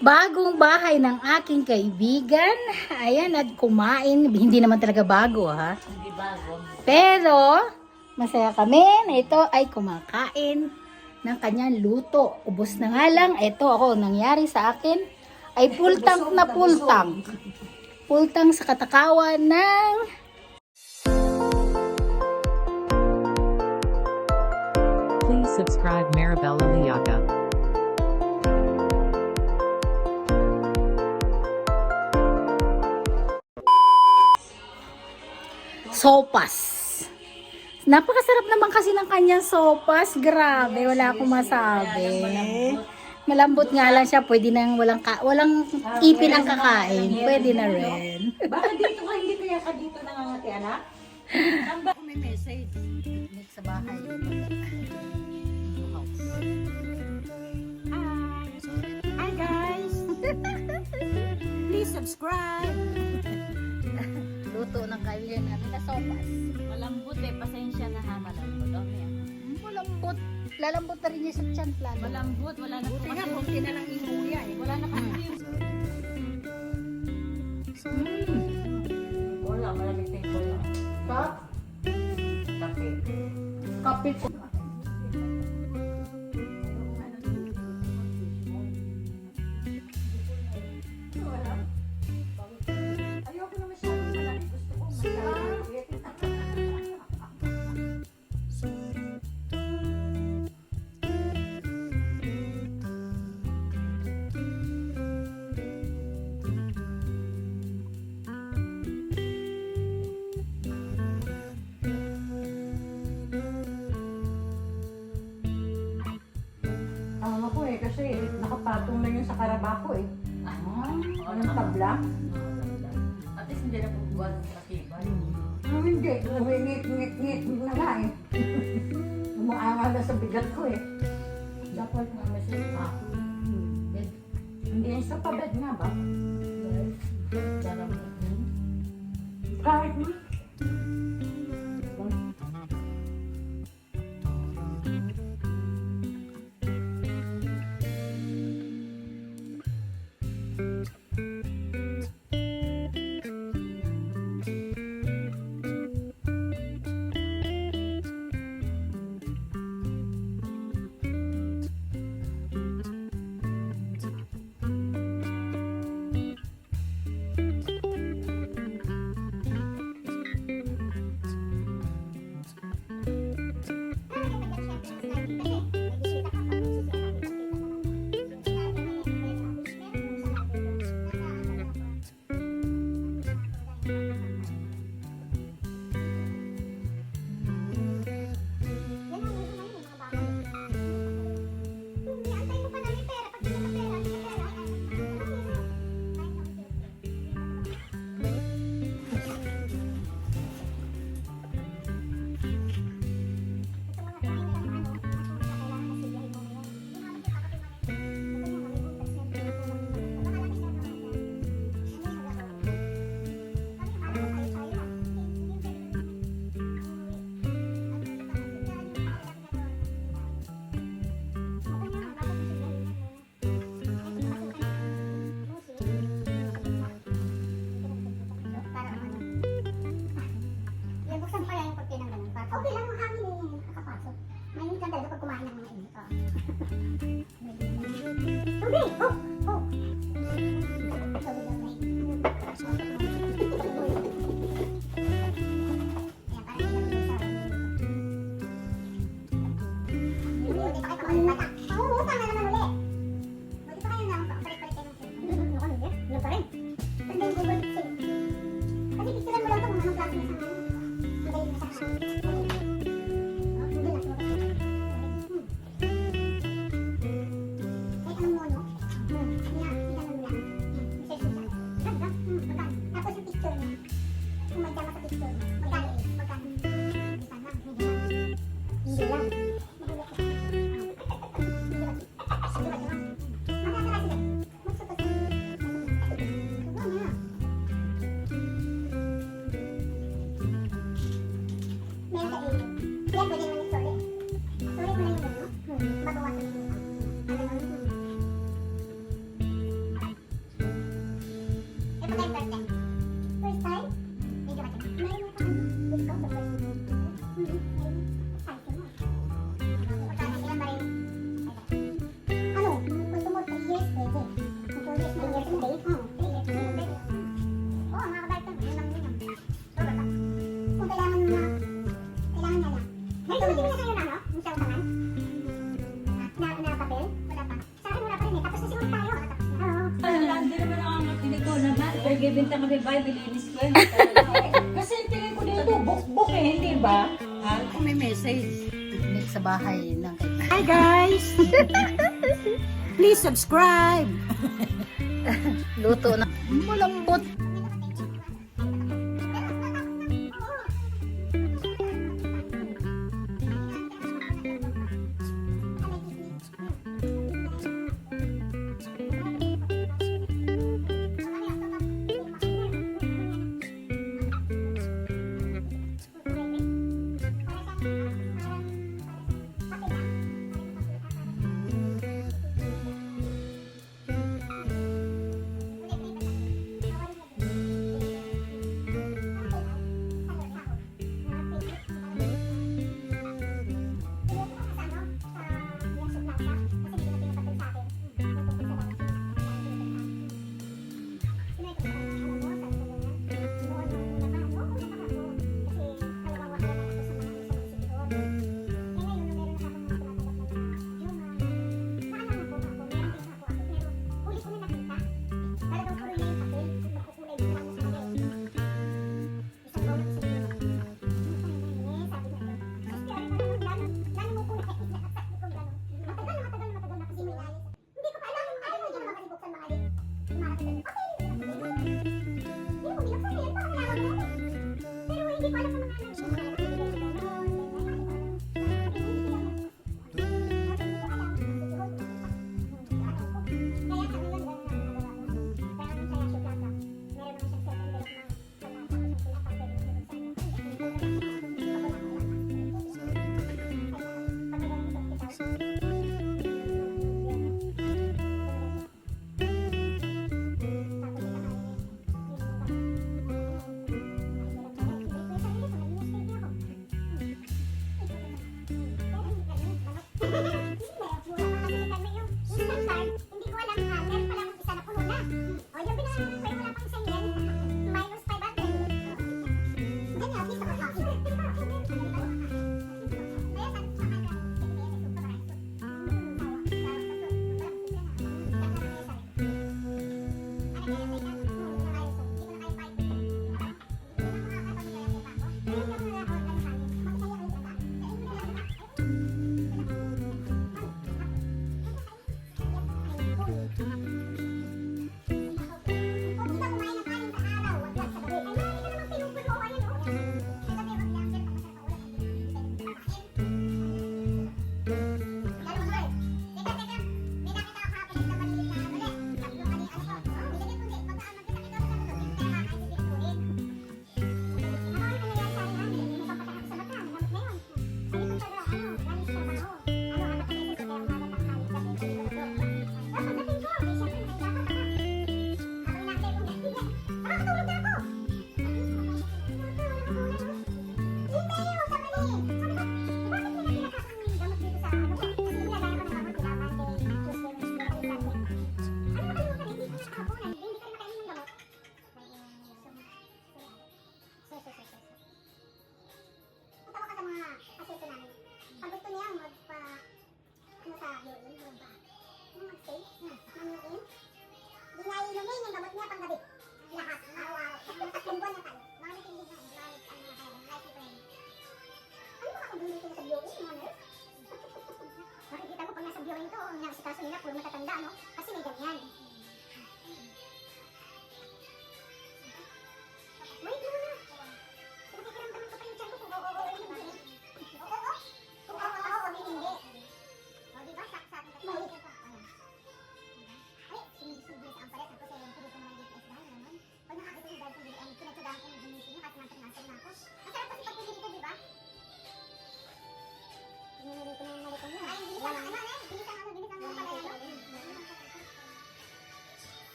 Bagong bahay ng aking kaibigan. Ayan, at kumain. Hindi naman talaga bago, ha? Hindi bago. Pero, masaya kami na ito ay kumakain ng kanyang luto. Ubos na nga lang. Ito ako, nangyari sa akin ay pultang na pultang. Pultang sa katakawan ng... Please subscribe Maribela Liaga. sopas. Napakasarap naman kasi ng kanyang sopas. Grabe, wala akong masabi. Malambot nga lang siya. Pwede nang walang ipin ang kakain. Pwede na rin. Bakit dito ka? Hindi kaya ka dito nangangati, anak? Ang ba may message? Sa bahay. Hi guys! Please subscribe! Luto ng kaibigan namin na sopas. Malambot eh, pasensya na ha, malambot. Okay. Malambot. Lalambot na rin niya sa tiyan plan. Malambot, wala na po kasi. Buti na lang inuya eh. Wala na kasi. Wala, malamig na yung wala. Kap? Kape. Kapit. Ayoko na masyadong malaki. Gusto ko masyadong. Ako kasi nakapatong na yun sa karabako eh. Anong tabla? At least hindi na po buwan ng katibay. Hindi, ngit na nga eh. Umuangal na sa bigat ko eh. Dapat nga may sipa. Hindi yung sa pabed nga ba? Diyan mo. Kahit mo. nagbibinta kami ba, bilinis ko yan. Kasi tingin ko dito, book eh, hindi ba? Kung may message. Picnic sa bahay ng Hi guys! Please subscribe! luto na malambot.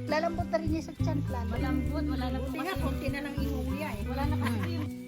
Lalambot na rin niya sa tiyan plan. Malambot, wala na Buti nga, konti na lang iuwi eh. Wala na kasi yung